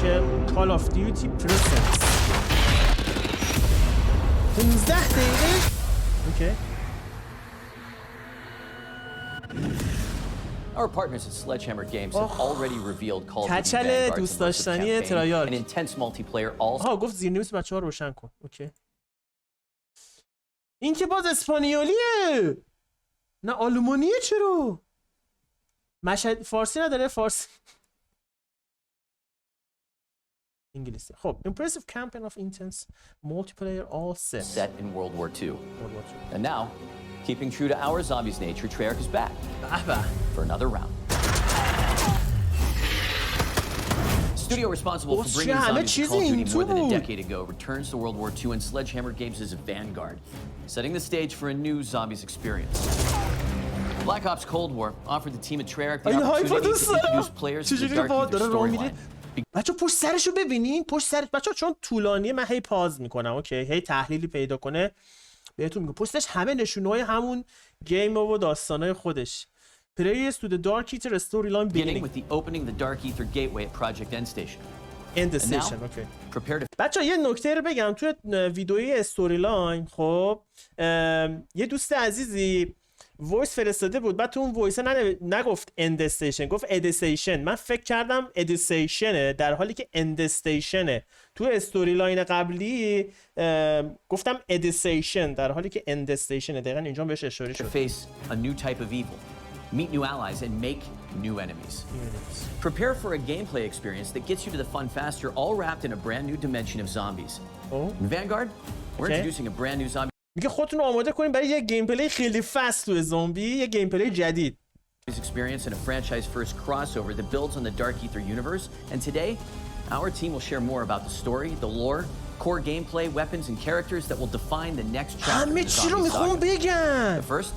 که Call of Duty Presents 15 دقیقه. اوکی. Our partners at Sledgehammer Games have already revealed Call of Duty کچل Vanguard's دوست immersive داشتنی campaign, تریلر. an intense multiplayer also. آها گفت زیرنویس بچه‌ها رو روشن کن. اوکی. این که باز اسپانیولیه. نه آلمانیه چرا؟ مشهد فارسی نداره فارسی. انگلیسی. خب impressive campaign of intense multiplayer all set in World War II. World War II. And now, keeping true to our zombies nature, Treyarch is back for another round. Studio responsible for bringing zombies to Call of Duty more than a decade ago returns to World War II, and Sledgehammer Games is Vanguard, setting the stage for a new zombies experience. Black Ops Cold War offered the team at Treyarch the opportunity to introduce players to the Dark Ether storyline. بچه پشت سرشو ببینین، پشت سرش بچه چون طولانیه من هی پاز میکنم، اوکی، هی تحلیلی پیدا کنه بهتون میگم. پشتش همه نشونه‌های همون گیم و داستانای خودش. Players to the Dark Ether storyline beginning with the opening the Dark Ether gateway at Project End Station. End Station, اوکی. Prepare to بچه یه نکته رو بگم توی ویدئوی استوری لاین. خب یه دوست عزیزی وایس فرستاده بود، بعد تو اون وایس نگفت اند استیشن، گفت ادیسیشن. من فکر کردم ادیسیشنه در حالی که اند استیشنه. تو استوری لاین قبلی گفتم ادیسیشن در حالی که اند استیشنه. دقیقاً اینجا بهش اشاره شد. face a new type of evil, meet new allies and make new enemies. Prepare for a gameplay experience that gets you to the fun faster, all wrapped in a brand new dimension of zombies. In Vanguard, we're introducing a brand new zombie میگه خودتون رو آماده کنین برای یه گیم پلی خیلی فست تو زامبی، یه گیم پلی جدید. experience and a franchise first crossover that builds on the Dark Ether universe. And today, our team will share more about the story, the lore, core gameplay, weapons and characters that will define the next chapter of همه the چی رو Zombie میخوام saga. بگم. But first,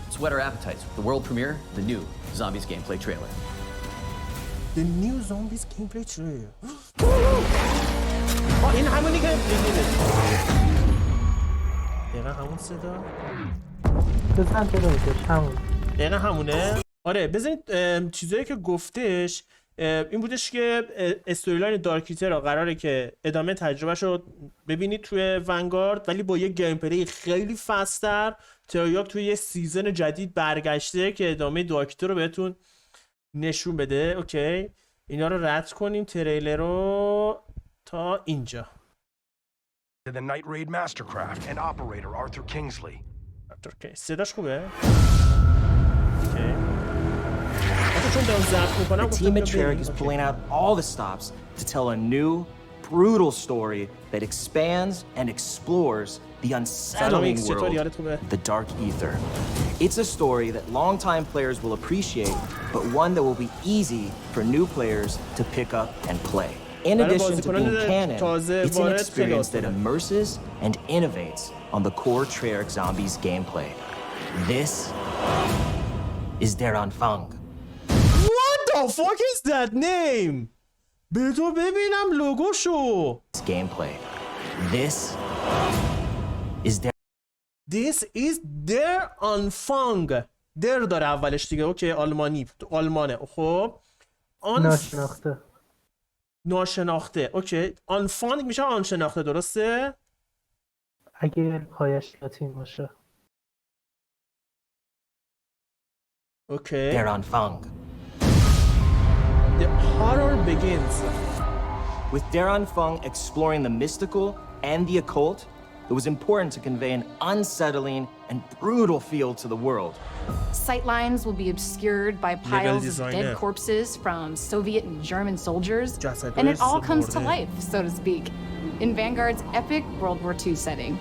let's whet our appetites with the world premiere, the new Zombies gameplay trailer. The new Zombies gameplay trailer. این همونی که دقیقا همون صدا. بزن تو داشتش همون. دقیقا همونه. آره بزنید چیزایی که گفتش این بودش که استوری لاین دارک ایتر را قراره که ادامه تجربهش رو ببینید توی ونگارد، ولی با یه گیم پلی خیلی فستر. تریاک توی یه سیزن جدید برگشته که ادامه دارک ایتر رو بهتون نشون بده. اوکی اینا رو رد کنیم، تریلر رو تا اینجا. The Night Raid Mastercraft and operator Arthur Kingsley. صداش خوبه؟ The team at Treyarch is pulling out all the stops to tell a new, brutal story that expands and explores the unsettling world, the Dark Ether. It's a story that longtime players will appreciate, but one that will be easy for new players to pick up and play. In addition to being canon, it's an experience that immerses and innovates on the core Treyarch Zombies gameplay. This is Der Anfang. What the fuck is that name? بذار ببینم لوگوشو. Gameplay. This is Der Anfang. در داره اولش دیگه. اوکی آلمانی آلمانه. خب ناشناخته. ناشناخته. اوکی آنفانگ میشه آنشناخته، درسته؟ اگه پایش لاتین باشه. اوکی Der Anfang. The horror begins. With Der Anfang exploring the mystical and the occult, it was important to convey an unsettling and brutal feel to the world. Sightlines will be obscured by piles of dead corpses from Soviet and German soldiers, and it all comes to life, so to speak, in Vanguard's epic World War II setting.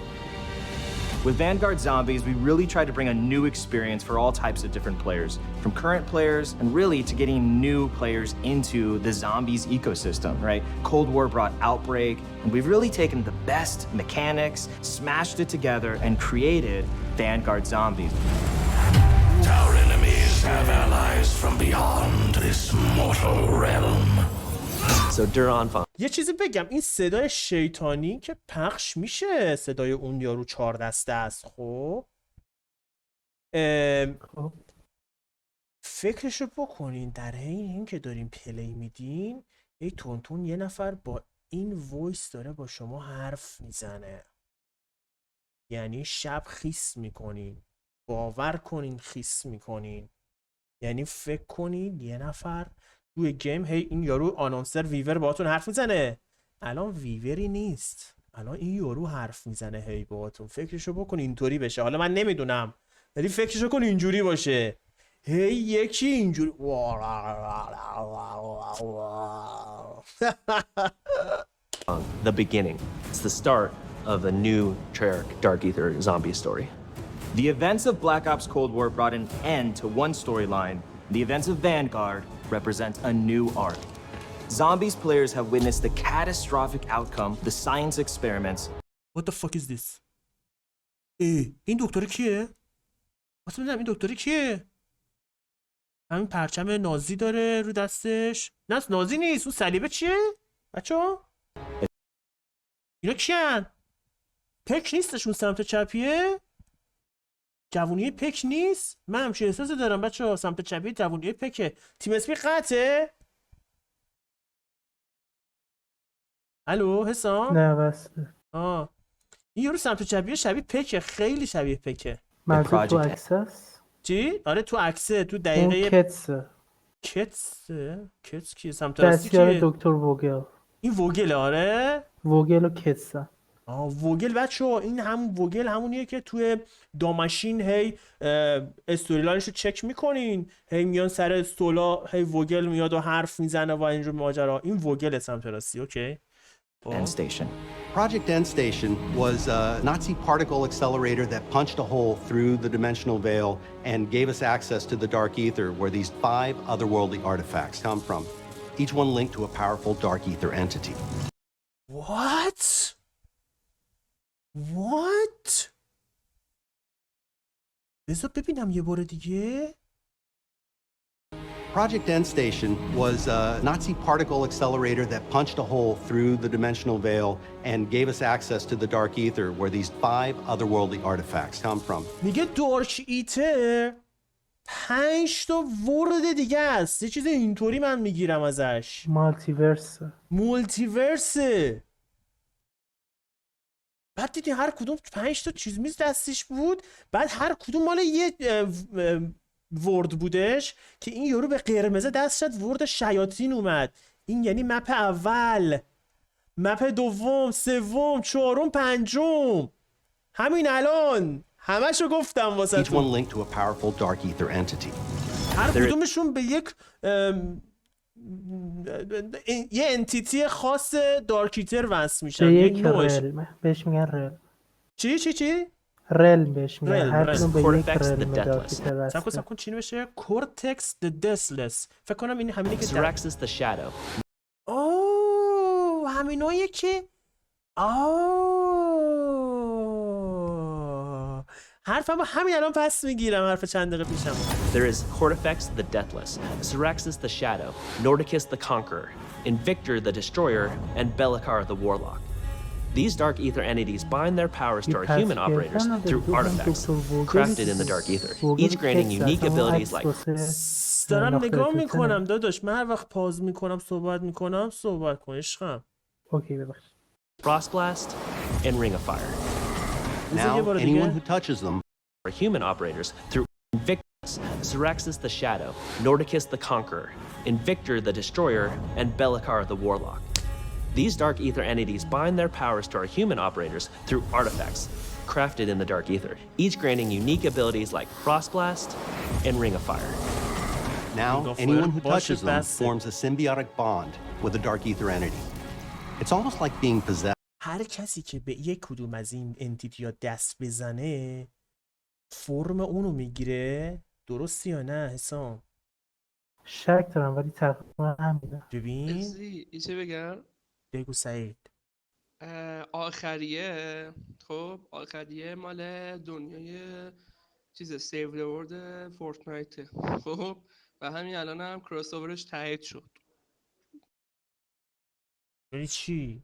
With Vanguard Zombies, we really tried to bring a new experience for all types of different players, from current players and really to getting new players into the Zombies ecosystem, right? Cold War brought Outbreak, and we've really taken the best mechanics, smashed it together, and created Vanguard Zombies. Our enemies have allies from beyond this mortal realm. So Der Anfang. یه چیزی بگم، این صدای شیطانی که پخش میشه صدای اون یارو 4 دسته است. خب فکرشو بکنین در حین این که داریم پلی میدین ای تونتون یه نفر با این وایس داره با شما حرف میزنه، یعنی شب خیس میکنین، باور کنین خیس میکنین، یعنی فکر کنین یه نفر توی گیم هی این یارو آنونسر ویور باهاتون حرف میزنه. الان ویوری نیست، الان این یارو حرف میزنه هی باهاتون. فکرشو بکن اینطوری بشه، حالا من نمیدونم ولی فکرشو کن اینجوری باشه، هی یکی اینجوری The beginning. It's the start of a new Treyarch Dark Ether zombie story. The events of Black Ops Cold War brought an end to one storyline. The events of Vanguard represent a new arc. Zombies players have witnessed the catastrophic outcome, the science experiments. What the fuck is this? این دکتر کیه؟ واسه میدونم این دکتر کیه؟ همین پرچم نازی داره رو دستش. نه نازی نیست، اون صلیبه چیه؟ بچه‌ها اینا کیان؟ پک نیستش اون سمت چپیه؟ جوونی پک نیست؟ من همچین احساسی دارم بچه‌ها، سمت چپی جوونی پکه. تیم اسپی قطعه؟ الو حسام؟ نه بسته. این یارو سمت چپیه شبیه پکه، خیلی شبیه پکه. منظور تو عکسس؟ چی؟ آره تو عکسه، تو دقیقه اون کتسه. کتس کیه؟ سمت راستی کیه؟ دستیار دکتر ووگل. این ووگل آره؟ ووگل و کتسه. ووگل بچه‌ها این همون ووگل همونیه که توی داماشین هی استوری لاینشو چک میکنین، هی میان سر استولا، هی ووگل میاد و حرف میزنه و اینجور ماجرا. این ووگل سمت راستی. اوکی. End Station. Project End Station was a Nazi particle accelerator that punched a hole through the dimensional veil and gave us access to the dark ether where these 5 otherworldly artifacts come from, each one linked to a powerful dark ether entity. What? بذار ببینم یه بار دیگه. Project End Station was a Nazi particle accelerator that punched a hole through the dimensional veil and gave us access to the dark ether where these 5 otherworldly artifacts come from. میگه دارک ایتر 5 تا ورد دیگه است. یه چیز اینطوری من میگیرم ازش. مولتیورسه. بعد دیدی هر کدوم 5 تا چیز میز دستش بود، بعد هر کدوم مال یه ورد بودش که این یارو به قرمزه دست شد، ورد شیاطین اومد. این یعنی مپ اول، مپ دوم، سوم، چهارم، پنجم. همین الان همشو گفتم واسه Each one linked to a powerful dark ether entity. هر کدومشون به یک یه انتیتی خاص دارک ایتر وصل میشن. یک نوعش بهش میگن رل. چی؟ رل بهش میگن. هر کدوم به یک رل Deathless. سب کن چی نوشه؟ کورتکس the deathless. فکر کنم این همینه که Syraxis the Shadow. همیناییه که حرفم همین الان پس میگیرم، حرف چند دقیقه پیشم. There is Cortifex the Deathless, Syraxis the Shadow, Nordicus the Conqueror, Invictor the Destroyer, and Bellicar the Warlock. These dark ether entities bind their powers to our human operators through artifacts crafted in the dark ether, each granting unique abilities like دارم نگاه میکنم داداش، من هر وقت پاز میکنم صحبت کن عشقم. اوکی ببخش. Frost Blast and Ring of Fire. Now, anyone who touches them Our human operators through Invictus, Syraxis the Shadow, Nordicus the Conqueror, Invictor the Destroyer, and Bellicar the Warlock. These dark ether entities bind their powers to our human operators through artifacts crafted in the dark ether, each granting unique abilities like Frost Blast and Ring of Fire. Now, anyone who touches them forms a symbiotic bond with a dark ether entity. It's almost like being possessed. هر کسی که به یک کدوم از این انتیتی ها دست بزنه فرم اونو میگیره. درستی یا نه حسام؟ شک دارم ولی تقریبا همینه. ببین این چه بگم؟ بگو سعید. آخریه مال دنیای چیز سیو ورد فورتنایت. خب و همین الان هم کراس اوورش تایید شد. یعنی چی؟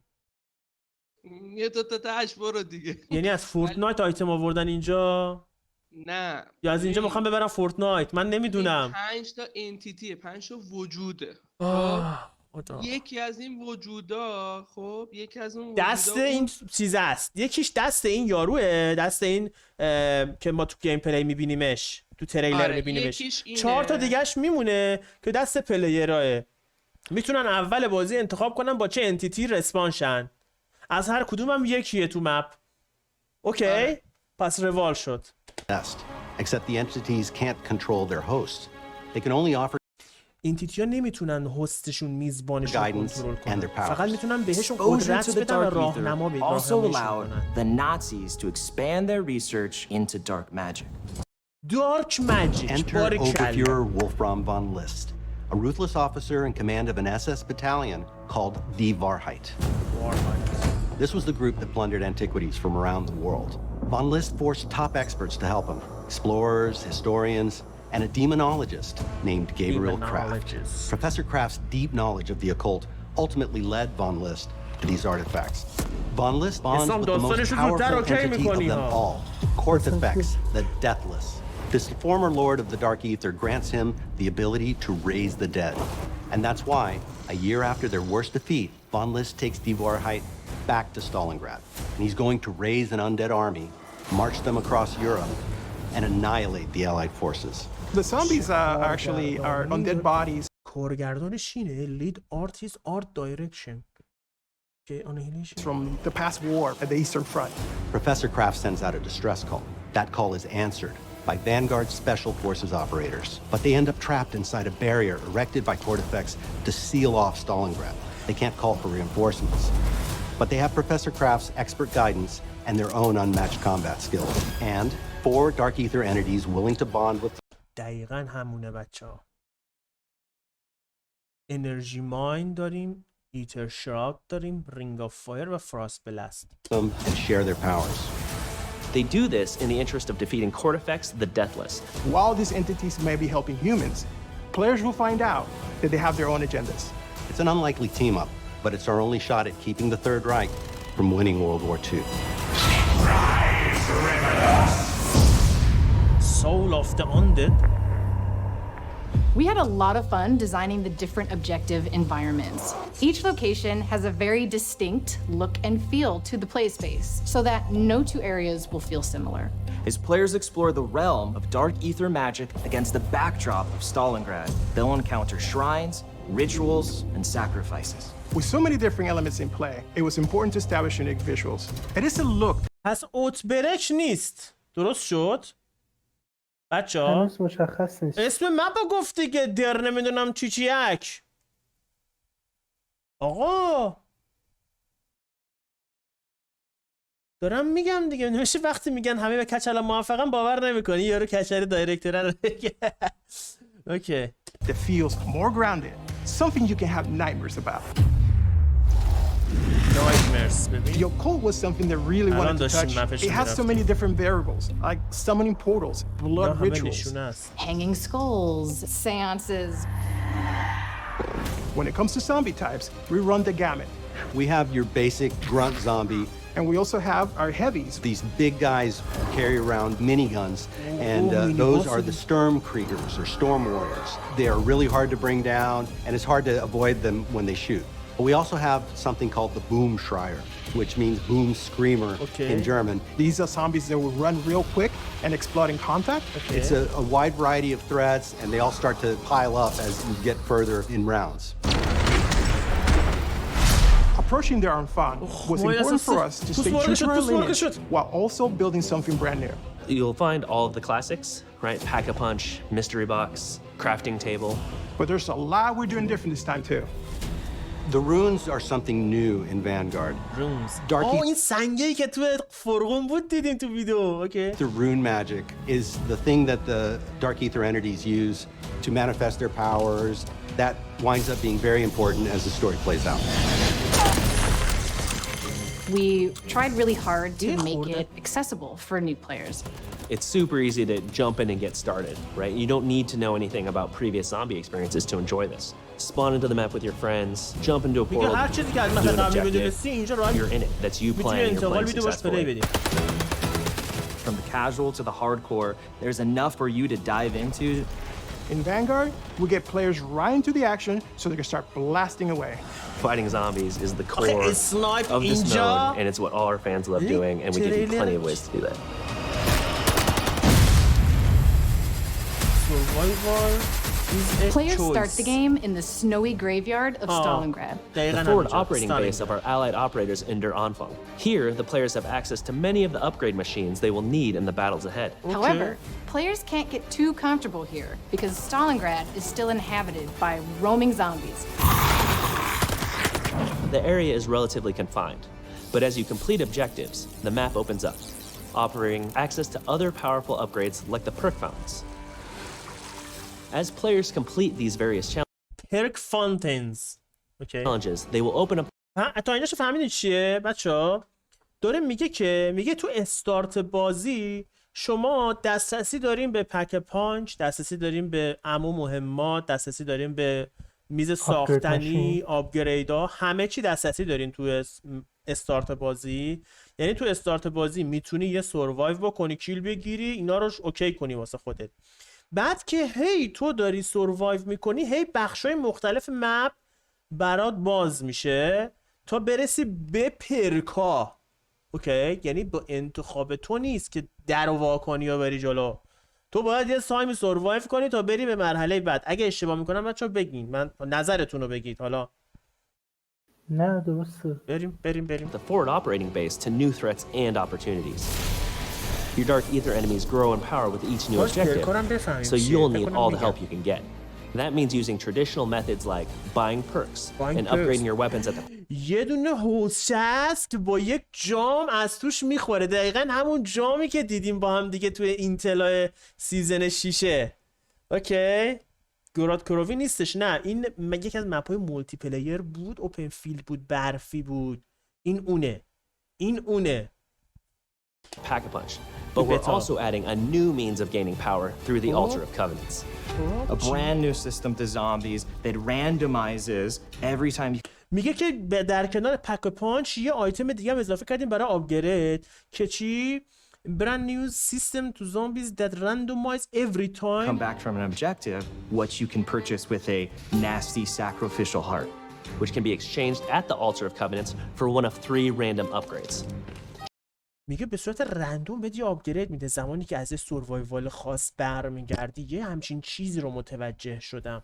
یه دو تا تاش برو دیگه. یعنی از فورتنایت آیتم آوردن اینجا؟ نه یا از اینجا میخوام ببرم فورتنایت؟ من نمیدونم. 5 تا انتیتی، 5 تا وجوده. یکی از این وجودا خب یکی از اون دست این چیز است، یکیش دست این یاروه، دست این که ما تو گیم پلی میبینیمش، تو تریلر میبینیمش. 4 تا دیگهش میمونه که دست پلیراه. میتونن اول بازی انتخاب کنن با چه انتیتی رسپان شن. از هر کدوم هم یکیه تو مپ. اوکی؟ پس روال شد. Except the entities can't control their hosts. They can only offer انتیتی‌ها نمیتونن هستشون میزبانشون کنترل کنن. فقط میتونن بهشون قدرت بدن و راهنما بدن. Also allowed the Nazis to expand their research into dark magic. Dark magic. Enter Oberfuhrer Wolfram von List, a ruthless officer in command of an SS battalion called Die Wahrheit. This was the group that plundered antiquities from around the world. Von List forced top experts to help him, explorers, historians, and a demonologist named Gabriel Kraft. Professor Kraft's deep knowledge of the occult ultimately led Von List to these artifacts. Von List bonds with the most powerful entity of them all, Cortifex, the Deathless. This former lord of the Dark Ether grants him the ability to raise the dead. And that's why, a year after their worst defeat, Von List takes Die Wahrheit back to Stalingrad. And he's going to raise an undead army, march them across Europe, and annihilate the Allied forces. The zombies actually are undead bodies. کارگردانش اینه. Lead artist art direction. From the past war at the Eastern Front. Professor Kraft sends out a distress call. That call is answered by Vanguard's Special Forces operators. But they end up trapped inside a barrier erected by Cortifex to seal off Stalingrad. They can't call for reinforcements. But they have Professor Kraft's expert guidance and their own unmatched combat skills. And 4 Dark Ether entities willing to bond with دقیقاً همونه بچه‌ها. انرژی ماین داریم، ایتر شراک داریم، رینگ آف فایر و فراست بلاست. them and share their powers. They do this in the interest of defeating Cortifex, the Deathless. While these entities may be helping humans, players will find out that they have their own agendas. It's an unlikely team-up, but it's our only shot at keeping the Third Reich from winning World War II. Soul of the Undead. We had a lot of fun designing the different objective environments. Each location has a very distinct look and feel to the play space, so that no 2 areas will feel similar. As players explore the realm of dark ether magic against the backdrop of Stalingrad, they'll encounter shrines, rituals, and sacrifices. With so many different elements in play, it was important to establish unique visuals. It is a look. پس اوتبرک نیست. درست شد؟ بچه‌ها هنوز مشخص نیست. اسم مپا گفتی که در نمیدونم چیچیک. آقا دارم میگم دیگه، نمیشه وقتی میگن همه به کچل موفقن باور نمیکنی یارو کچل دایرکتور رو بگه. اوکی. That feels more grounded, something you can have nightmares about. Nightmares, baby. The occult was something that really wanted to touch. It has so many different variables, like summoning portals, blood rituals, hanging skulls, seances. When it comes to zombie types, we run the gamut. We have your basic grunt zombie. And we also have our heavies. These big guys carry around miniguns, and those are the Sturmkriegers, or Storm Warriors. They are really hard to bring down, and it's hard to avoid them when they shoot. But we also have something called the Boomschreier, which means boom screamer in German. These are zombies that will run real quick and explode in contact. It's a wide variety of threats, and they all start to pile up as you get further in rounds. Approaching their own fun was important for us to stay true to our lineage while also building something brand new. You'll find all of the classics, right? Pack-a-punch, mystery box, crafting table. But there's a lot we're doing different this time too. The runes are something new in Vanguard. Runes. این سنگی که تو فرغون بود دیدیم تو ویدیو. اوکی. The rune magic is the thing that the Dark Ether entities use to manifest their powers. That winds up being very important as the story plays out. We tried really hard to make it accessible for new players. It's super easy to jump in and get started, right? You don't need to know anything about previous zombie experiences to enjoy this. Spawn into the map with your friends, jump into a portal, do an objective, you're in it. That's you playing, you're playing successfully. From the casual to the hardcore, there's enough for you to dive into In Vanguard, we get players right into the action so they can start blasting away. Fighting zombies is the core of this mode, and it's what all our fans love doing, and we give you plenty of ways to do that. Players start the game in the snowy graveyard of Stalingrad. The forward operating base of our allied operators in Der Anfang. Here, the players have access to many of the upgrade machines they will need in the battles ahead. However, players can't get too comfortable here because Stalingrad is still inhabited by roaming zombies. The area is relatively confined, but as you complete objectives, the map opens up, offering access to other powerful upgrades like the perk fountains. As players complete these various challenges, they will open up. تا اینجاشو فهمیدین چیه بچه‌ها؟ داره میگه تو استارت بازی شما دسترسی داریم به پک پانچ، دسترسی داریم به عمو مهمات، دسترسی داریم به میز ساختنی، آپگریدها، همه چی دسترسی دارین تو استارت بازی. یعنی تو استارت بازی میتونی یه سروایو بکنی، کیل بگیری، اینا رو اوکی کنی واسه خودت. بعد که هی تو داری سروایو میکنی، هی بخشای مختلف مپ برات باز میشه تا برسی به پرکا. اوکی؟ یعنی با انتخاب تو نیست که در و وا کنی یا بری جلو. تو باید یه سایم سروایو کنی تا بری به مرحله بعد. اگه اشتباه میکنم بچه‌ها بگین، من نظرتون رو بگید. حالا نه درسته. بریم. The forward operating base to new threats and opportunities. Your Dark Ether enemies grow in power with each new objective, so you'll need all the help you can get. That means using traditional methods like buying perks and upgrading your weapons at the... یه دونه حوصله است که با یک جام از توش میخوره. دقیقا همون جامی که دیدیم با هم دیگه توی اینتلای سیزن 6. اوکی؟ گراد کرووی نیستش. نه این یکی از مپ‌های مولتی پلیر بود، اوپن فیلد بود، برفی بود. این اونه. Pack-a-punch. But we're also adding a new means of gaining power through the Altar of Covenants. A brand new system to zombies that randomizes every time you... میگه که در کنار پک پانچ یه آیتم دیگه هم اضافه کردیم برای آپگرید که چی؟ Brand new system to zombies that randomize every time come back from an objective, what you can purchase with a nasty sacrificial heart, which can be exchanged at the Altar of Covenants for one of 3 random upgrades. میگه به صورت رندوم بدی آپگرید میده. زمانی که از سروایوال خاص برمیگردی یه همچین چیزی رو متوجه شدم.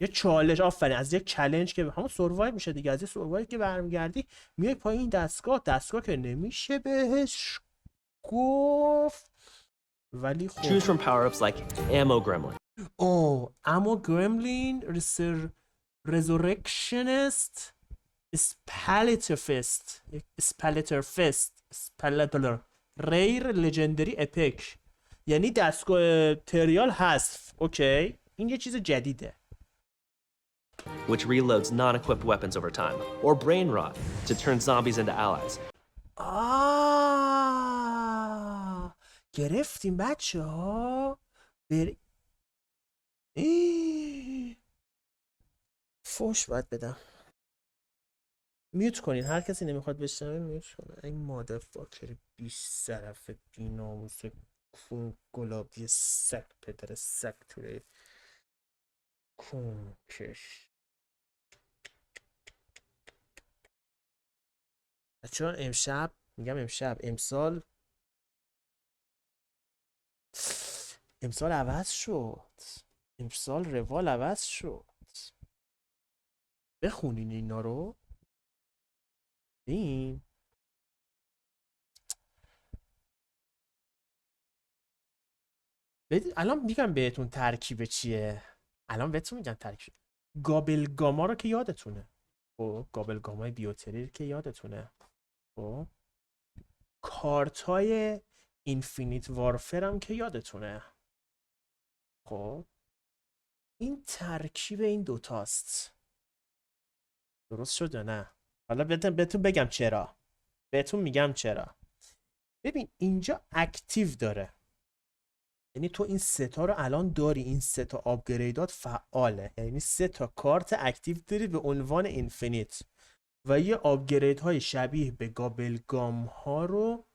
یه چالش آفرین، از یک چالش که همون سروایو میشه دیگه. از سروایو که برمیگردی میای پایین دستگاه که نمیشه بهش گفت، ولی خب choose from power-ups like ammo gremlin. ammo gremlin, resurrectionist, splatterfist, rare legendary epic. یعنی دستگاه تریال حذف. اوکی، این یه چیز جدیده. Which reloads non-equipped weapons over time, or brain rot to turn zombies into allies. گرفتیم بچه ها. فوش باید بدم. میوت کنین، هر کسی نمیخواد بشنوه میوت کنه. این مادر فاکر بیش صرف بیناموس گلابی سگ، پدر سگ توی کنکش. بچه ها امسال عوض شد. امسال روال عوض شد. بخونین اینا رو. این الان میگم بهتون ترکیب چیه. گابلگاما رو که یادتونه. خب گابلگامای بیوتریر که یادتونه. خب کارتای اینفینیت وارفر هم که یادتونه. خب این ترکیب این دوتاست. درست شد یا نه؟ حالا بهتون بگم چرا. بهتون میگم چرا. ببین اینجا اکتیو داره، یعنی تو این 3 تا رو الان داری. این 3 تا آپگریدات فعاله، یعنی 3 تا کارت اکتیو داری به عنوان اینفینیت و یه آپگرید های شبیه به گابلگام ها رو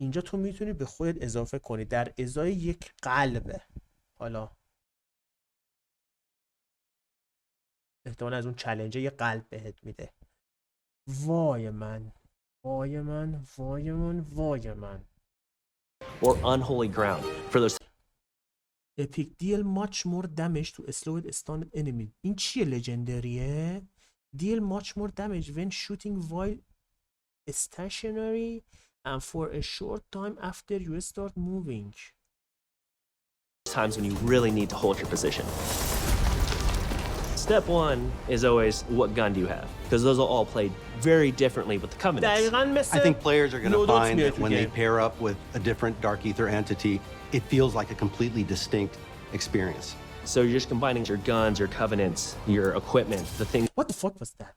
اینجا تو میتونی به خودت اضافه کنی در ازای یک قلبه. حالا احتمال از اون چالنجه یه قلب بهت میده. وای من وای من وای من وای من. Or unholy ground for those. Epic deal much more damage to a slowed stunned enemy. این چیه لژندریه؟ Deal much more damage when shooting while stationary and for a short time after you start moving. Times when you really need to hold your position. Step one is always what gun do you have? Because those will all play very differently with the covenants. I think players are going to find that when they pair up with a different Dark Ether entity, it feels like a completely distinct experience. So you're just combining your guns, your covenants, your equipment, the things. What the fuck was that?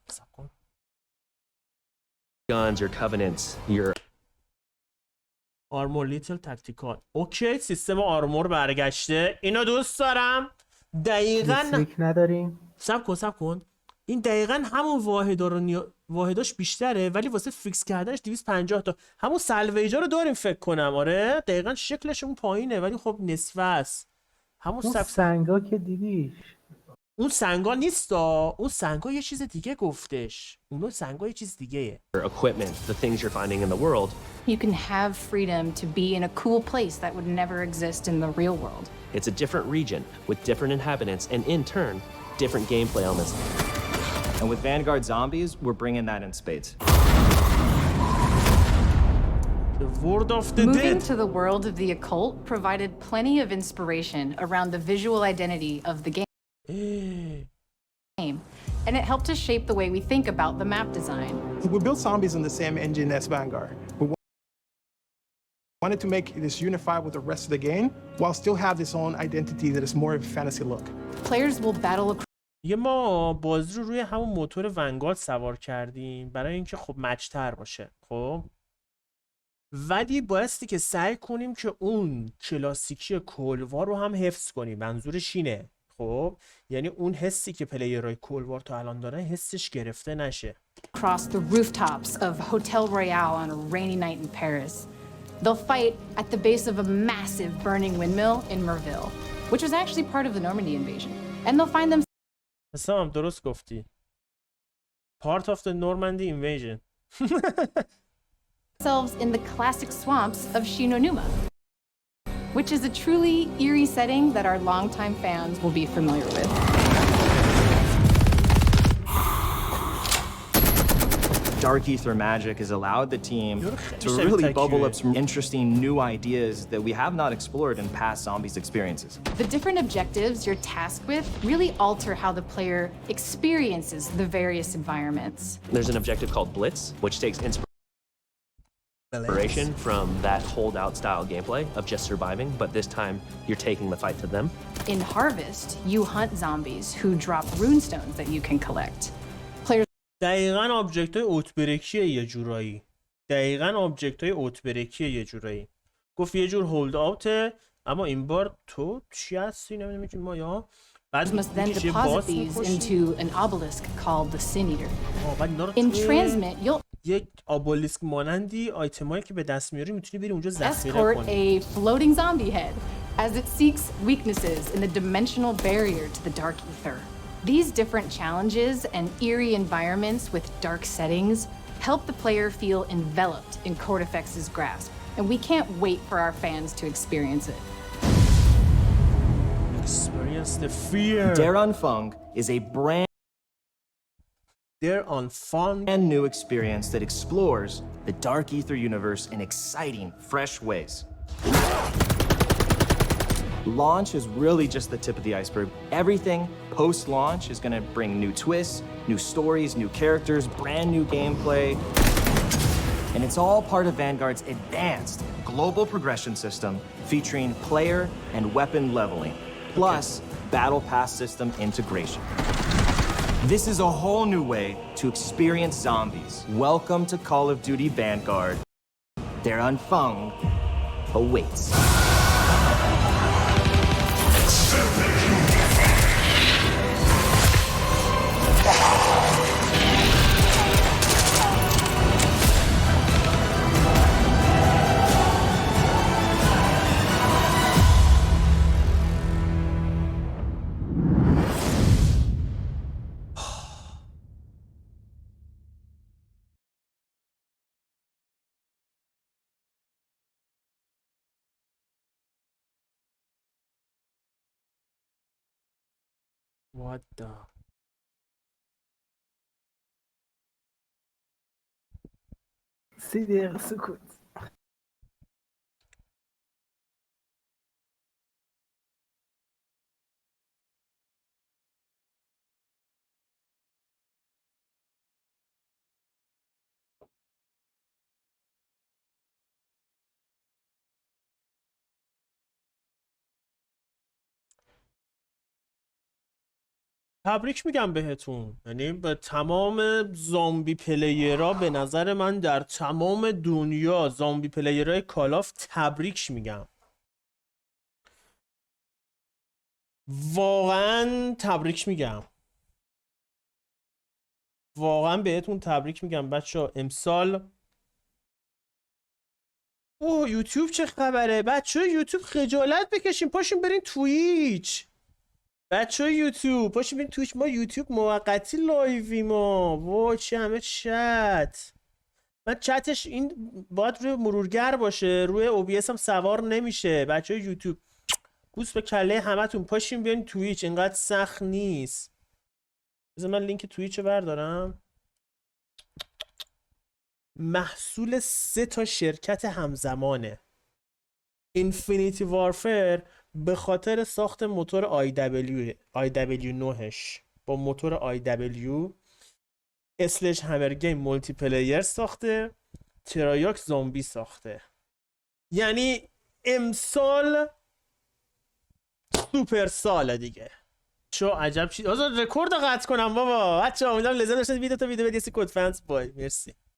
Guns, your covenants, your armor little tactical. اوکی سیستم آرمور برگشته. اینو دوست دارم. دقیقاً نداریم. صبر کن. این دقیقاً همون واحداش بیشتره ولی واسه فیکس کردنش 250 تا. همون سلویجا رو داریم فکر کنم. آره دقیقاً شکلش اون پایینه ولی خب نصفه است. همون سنگا که دیدیش. اون سنگا نیستا. اون سنگا یه چیز دیگه گفتش. اون سنگا یه چیز دیگه. equipment, the things you're finding in the world. You can have freedom to be in a cool place that would never exist in the real world. It's a different region with different inhabitants and in turn, different gameplay elements. And with Vanguard Zombies, we're bringing that in spades. The world of the Moving dead. to the world of the occult provided plenty of inspiration around the visual identity of the game. And it helped us shape the way we think about the map design. We built Zombies in the same engine as Vanguard. We wanted to make this unified with the rest of the game while still have its own identity that is more of a fantasy look. Players will battle across. ما بازی رو روی همون موتور ونگارد سوار کردیم برای اینکه خب مچ‌تر باشه. خب ولی بایستی که سعی کنیم که اون کلاسیکی کلوار رو هم حفظ کنیم. منظورش اینه. خب یعنی اون حسی که پلیرهای کلوار تا الان دارن حسش گرفته نشه. Across the rooftops of Hotel Royale on a rainy night in Paris. They'll fight at the base of a massive burning windmill in Merville, which was actually part of the Normandy invasion. And they'll find سلام درست گفتی. Part of the Normandy invasion. themselves in the classic swamps of Shinonuma, which is a truly eerie setting that our longtime fans will be familiar with. Dark Ether magic has allowed the team to really bubble up some interesting new ideas that we have not explored in past Zombies experiences. The different objectives you're tasked with really alter how the player experiences the various environments. There's an objective called Blitz, which takes inspiration from that holdout style gameplay of just surviving, but this time you're taking the fight to them. In Harvest, you hunt zombies who drop runestones that you can collect. Players دقیقاً آبجکت های اوتبرکیه یه جورایی. یه جورایی. گفت یه جور هولد آوته اما این بار تو چی هستی نمیدونم ما یا must then deposit these into an obelisk called the Sin Eater. In transmit, you'll یک obelisk مانندی آیتمایی که به دست میاری میتونی بری اونجا ذخیره escort کنی. a floating zombie head as it seeks weaknesses in the dimensional barrier to the Dark Ether. These different challenges and eerie environments with dark settings help the player feel enveloped in Cortifex's grasp, and we can't wait for our fans to experience it. Experience the fear. Daron Fung is a brand new experience that explores the Dark Ether universe in exciting, fresh ways. Launch is really just the tip of the iceberg. Everything post-launch is going to bring new twists, new stories, new characters, brand new gameplay. And it's all part of Vanguard's advanced global progression system featuring player and weapon leveling, plus battle pass system integration. This is a whole new way to experience zombies. Welcome to Call of Duty Vanguard. Daron Fung awaits. What the 30 دقیقه سکوت. تبریک میگم بهتون، یعنی به تمام زامبی پلیرها، به نظر من در تمام دنیا زامبی پلیرهای کالاف تبریک میگم، واقعا تبریک میگم، واقعا بهتون تبریک میگم بچه. امسال اوه یوتیوب چه خبره بچه های یوتیوب؟ خجالت بکشین، پاشین برین توییچ بچه های یوتیوب، پاشین برین توییچ. ما یوتیوب موقتی لایوی ما، وای چه همه چت. من چتش این باید روی مرورگر باشه، روی OBS هم سوار نمیشه. بچه های یوتیوب بوس به کله همتون، پاشین برین توییچ، اینقدر سخت نیست. بذار من لینک توییچ رو بردارم. محصول 3 تا شرکت همزمانه. اینفینیتی وارفر به خاطر ساخت موتور IW9ش با موتور IW اسلش همر گیم مولتی پلیر ساخته، ترایاک زامبی ساخته. یعنی امسال سوپر ساله دیگه. چو عجب چیز. آزاد رکورد رو قطع کنم بابا. بچه‌ها امیدوارم لذت داشتید. ویدیو تا ویدیو بدید. کد فنس بای. مرسی.